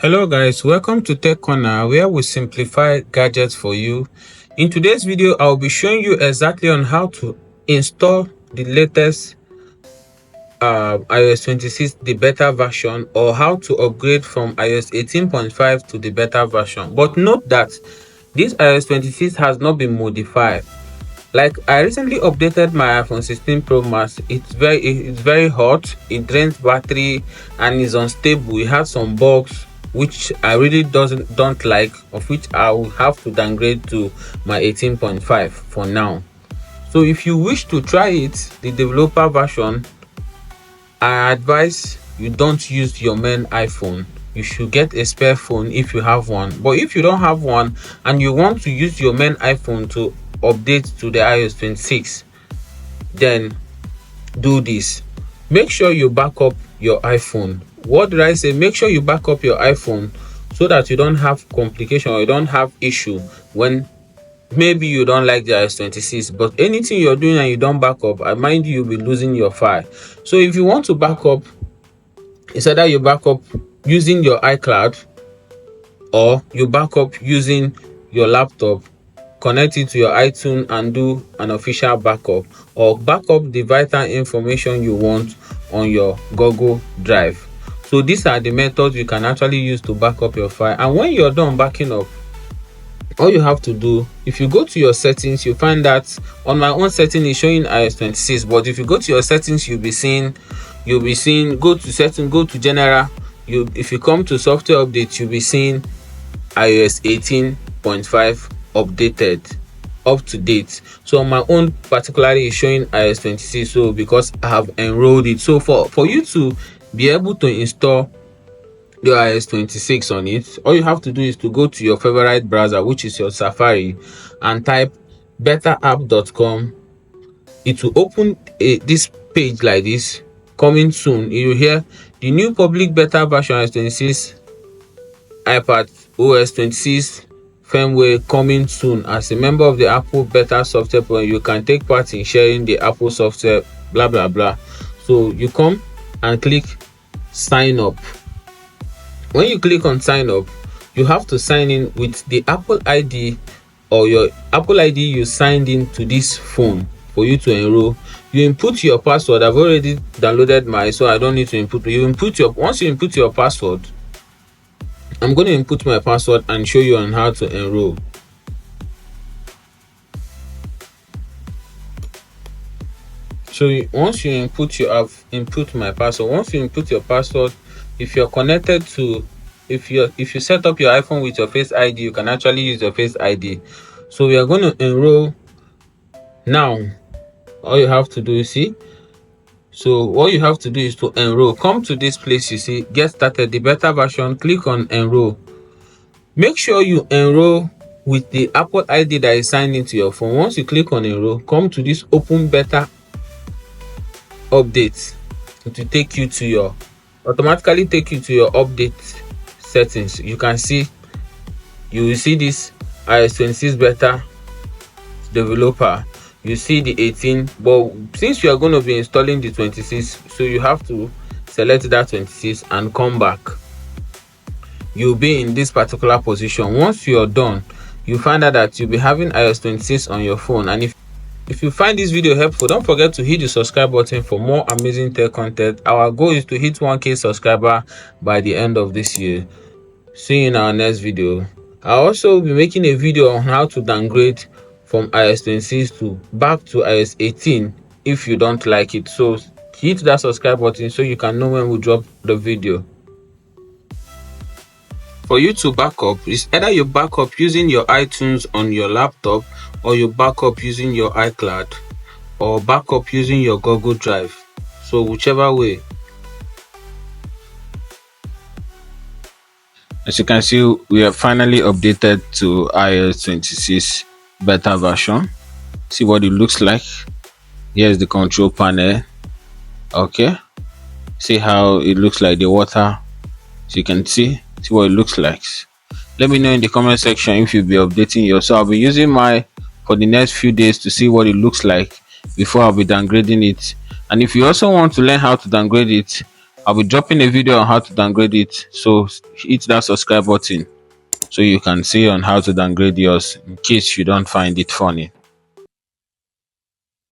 Hello guys, welcome to Tech Corner, where we simplify gadgets for you. In today's video, I'll be showing you exactly on how to install the latest iOS 26, the beta version, or how to upgrade from iOS 18.5 to the beta version. But note that this iOS 26 has not been modified. Like, I recently updated my iPhone 16 Pro Max. It's very hot, it drains battery and is unstable. It has some bugs which I really don't like, of which I will have to downgrade to my 18.5 for now. So if you wish to try it, the developer version, I advise you don't use your main iPhone. You should get a spare phone if you have one. But if you don't have one and you want to use your main iPhone to update to the iOS 26, then do this. Make sure you back up your iPhone. What did I say? Make sure you back up your iPhone so that you don't have complication or you don't have issue when maybe you don't like the iOS 26, but anything you're doing and you don't back up, I mind you'll be losing your file. So if you want to back up, it's either you back up using your iCloud or you back up using your laptop, connect it to your iTunes and do an official backup, or back up the vital information you want on your Google Drive. So these are the methods you can actually use to back up your file. And when you're done backing up, all you have to do, if you go to your settings, you find that on my own setting is showing iOS 26, but if you go to your settings, you'll be seeing go to setting, go to general, if you come to software update, you'll be seeing iOS 18.5 updated, up to date. So on my own particularly is showing iOS 26, so because I have enrolled it. So for you to be able to install your iOS 26 on it, all you have to do is to go to your favorite browser, which is your Safari, and type betaapp.com. It will open this page like this. Coming soon, you will hear the new public beta version iOS 26 iPad OS 26 firmware coming soon. As a member of the Apple Beta Software Program, you can take part in sharing the Apple software, blah blah blah. So you come and click sign up. When you click on sign up, you have to sign in with the Apple ID or your Apple ID you signed in to this phone for you to enroll. You input your password. I've already downloaded mine, so I don't need to input. Once you input your password, I'm going to input my password and show you on how to enroll. So once you input my password. Once you input your password, if you're connected to, if you set up your iPhone with your Face ID, you can actually use your Face ID. So we are going to enroll now. All you have to do is to enroll. Come to this place, you see get started, the beta version, click on enroll. Make sure you enroll with the Apple ID that is signed into your phone. Once you click on enroll, come to this open beta update. It will automatically take you to your update settings. You will see this iOS 26 beta developer. You see the 18, but since you are going to be installing the 26, so you have to select that 26 and come back. You'll be in this particular position. Once you're done, you find out that you'll be having iOS 26 on your phone. And if you find this video helpful, don't forget to hit the subscribe button for more amazing tech content. Our goal is to hit 1K subscriber by the end of this year. See you in our next video. I'll also be making a video on how to downgrade from iOS 26 back to iOS 18 if you don't like it. So hit that subscribe button so you can know when we drop the video. For you to back up, it's either you back up using your iTunes on your laptop, or you back up using your iCloud, or back up using your Google Drive. So whichever way. As you can see, we have finally updated to iOS 26 beta version. See what it looks like. Here's the control panel. Okay, see how it looks like, the water. So you can see what it looks like. Let me know in the comment section if you'll be updating yours. So I'll be using my for the next few days to see what it looks like before I'll be downgrading it. And if you also want to learn how to downgrade it, I'll be dropping a video on how to downgrade it, so hit that subscribe button so you can see on how to downgrade yours in case you don't find it funny.